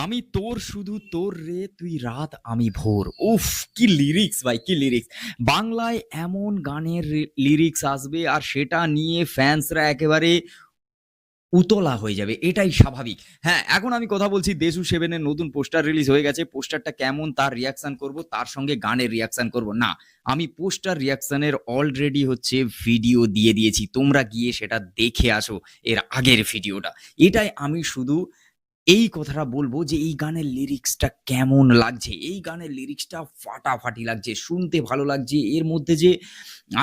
আমি তোর শুধু তোর রে তুই রাত আমি ভোর। উফ, কি লিরিক্স ভাই, কি লিরিক্স! বাংলায় এমন গানের লিরিক্স আসবে আর সেটা নিয়ে ফ্যান্সরা একেবারে উতলা হয়ে যাবে, এটাই স্বাভাবিক। হ্যাঁ, এখন আমি কথা বলছি দেশু 7 এর নতুন পোস্টার রিলিজ হয়ে গেছে। পোস্টারটা কেমন তার রিঅ্যাকশন করব, তার সঙ্গে গানের রিঅ্যাকশন করব না। আমি পোস্টার রিঅ্যাকশনের অলরেডি হচ্ছে ভিডিও দিয়ে দিয়েছি। তোমরা গিয়ে সেটা দেখে আসো, এর আগের ভিডিওটা। এটাই আমি শুধু এই কথাটা বলবো যে এই গানের লিরিক্সটা কেমন লাগছে। এই গানের লিরিক্সটা ফাটাফাটি লাগছে, শুনতে ভালো লাগছে। এর মধ্যে যে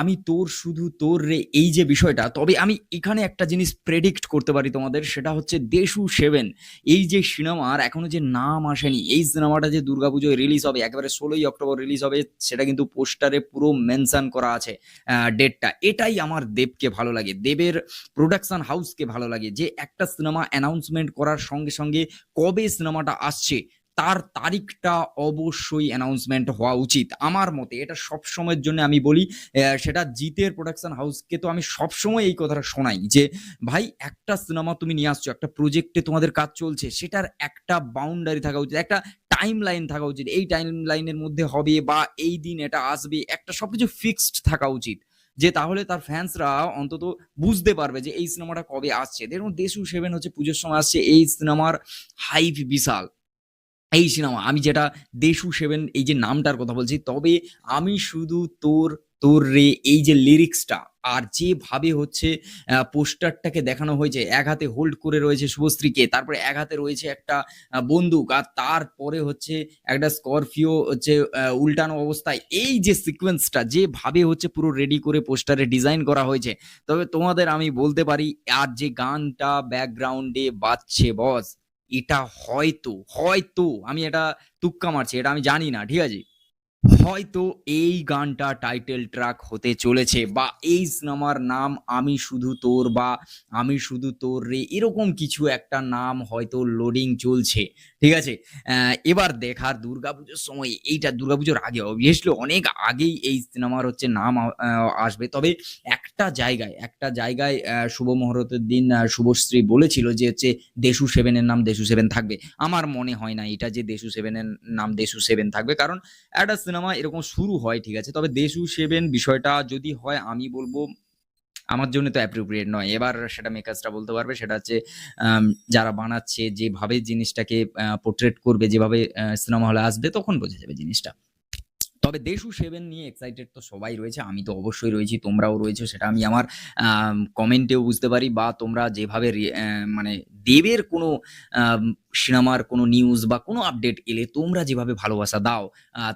আমি তোর শুধু তোর রে এই যে বিষয়টা, তবে আমি এখানে একটা জিনিস প্রেডিক্ট করতে পারি তোমাদের, সেটা হচ্ছে দেশু 7 এই যে সিনেমার এখনো যে নাম আসেনি, এই সিনেমাটা যে দুর্গাপুজোয় রিলিজ হবে, একেবারে 16ই অক্টোবর রিলিজ হবে, সেটা কিন্তু পোস্টারে পুরো মেনশন করা আছে ডেটটা। এটাই আমার দেবকে ভালো লাগে, দেবের প্রোডাকশন হাউসকে ভালো লাগে, যে একটা সিনেমা অ্যানাউন্সমেন্ট করার সঙ্গে সঙ্গে কবে সিনেমাটা আসছে তার তারিখটা অবশ্যই অ্যানাউন্সমেন্ট হওয়া উচিত আমার মতে। এটা সব সময়ের জন্য আমি বলি, সেটা জিতের প্রোডাকশন হাউসকে তো আমি সবসময় এই কথাটা শোনাই যে ভাই, একটা সিনেমা তুমি নিয়ে আসছো, একটা প্রজেক্টে তোমাদের কাজ চলছে, সেটার একটা বাউন্ডারি থাকা উচিত, একটা টাইম লাইন থাকা উচিত। এই টাইম লাইনের মধ্যে হবে বা এই দিন এটা আসবে, একটা সবকিছু ফিক্সড থাকা উচিত, যে তাহলে তার ফ্যান্সরা অন্তত বুঝতে পারবে যে এই সিনেমাটা কবে আসছে। দেখুন দেশু 7 হচ্ছে পুজোর সময় আসছে, এই সিনেমার হাইপ বিশাল। এই সিনেমা আমি যেটা দেশু 7 এই যে নামটার কথা বলছি, তবে আমি শুধু তোর তোর রে এই যে লিরিক্সটা আর যেভাবে হচ্ছে পোস্টারটাকে দেখানো হয়েছে, এক হাতে হোল্ড করে রয়েছে শুভশ্রীকে, তারপরে এক হাতে রয়েছে একটা বন্দুক, আর তারপরে হচ্ছে একটা স্করপিও হচ্ছে উল্টানো অবস্থায়, এই যে সিকোয়েন্সটা যেভাবে হচ্ছে পুরো রেডি করে পোস্টারে ডিজাইন করা হয়েছে, তবে তোমাদের আমি বলতে পারি, আর যে গানটা ব্যাকগ্রাউন্ডে বাজছে বস, এটা হয়তো হয়তো আমি এটা তুক্কা মারছি, এটা আমি জানি না, ঠিক আছে, হয়তো এই গানটা টাইটেল ট্র্যাক হতে চলেছে, বা এই সিনেমার নাম আমি শুধু তোর বা আমি শুধু তোর রে, এরকম কিছু একটা নাম হয়তো লোডিং চলছে, ঠিক আছে। এবার দেখার দুর্গাপুজোর সময়, এইটা দুর্গাপুজোর আগে অবভিয়াসলি অনেক আগেই এই সিনেমার হচ্ছে নাম আসবে। তবে একটা জায়গায় শুভ মুহূর্তের দিন শুভশ্রী বলেছিল যে হচ্ছে দেশু 7 এর নাম দেশু 7 থাকবে। আমার মনে হয় না এটা যে দেশু 7 এর নাম দেশু 7 থাকবে, কারণ একটা সিনেমা এরকম শুরু হয়, ঠিক আছে, তবে দেশু 7 বিষয়টা যদি হয়, আমি বলবো আমার জন্য তো অ্যাপ্রোপ্রিয়েট নয়। এবার সেটা মেকার্সরা বলতে পারবে, সেটা হচ্ছে আম যারা বানাচ্ছে যেভাবে জিনিসটাকে পোর্ট্রেট করবে, যেভাবে সিনেমা হলে আসবে, তখন বোঝা যাবে জিনিসটা। তবে দেশু 7 নিয়ে এক্সাইটেড তো সবাই রয়েছে, আমি তো অবশ্যই রয়েছি, তোমরাও রয়েছো, সেটা আমি আমার কমেন্টেও বুঝতে পারি, বা তোমরা যেভাবে মানে দেবের কোনো আম সিনেমার কোনো নিউজ বা কোনো আপডেট এলে তোমরা যেভাবে ভালোবাসা দাও,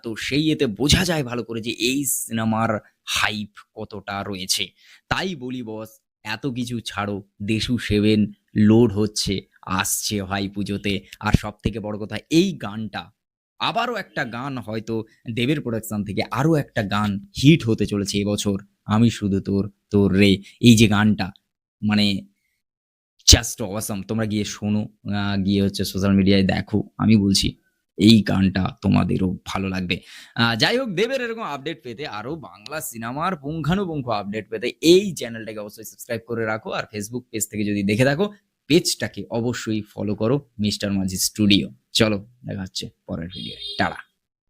তো সেই এতে বোঝা যায় ভালো করে যে এই সিনেমার হাইপ কতটা রয়েছে। তাই বলি বস, এত কিছু ছাড়ো, দেশু 7 লোড হচ্ছে, আসছে ভাই পুজোতে। আর সবথেকে বড় কথা, এই গানটা, আবারও একটা গান হয়তো দেবের প্রোডাকশন থেকে আরো একটা গান হিট হতে চলেছে এবছর। আমি শুধু তোর তোর রে, এই যে গানটা, মানে জাস্ট অসাম। তোমরা গিয়ে শোনো, গিয়ে হচ্ছে সোশ্যাল মিডিয়ায় দেখো, আমি বলছি এই গানটা তোমাদেরও ভালো লাগবে। যাই হোক, দেবের এরকম আপডেট পেতে, আরো বাংলা সিনেমার পুঙ্খানুপুঙ্খ আপডেট পেতে এই চ্যানেলটাকে অবশ্যই সাবস্ক্রাইব করে রাখো, আর ফেসবুক পেজ থেকে যদি দেখে থাকো, পেজটাকে অবশ্যই ফলো করো, মিস্টার মাঝি স্টুডিও। চলো, দেখা হচ্ছে পরের ভিডিও। টাটা।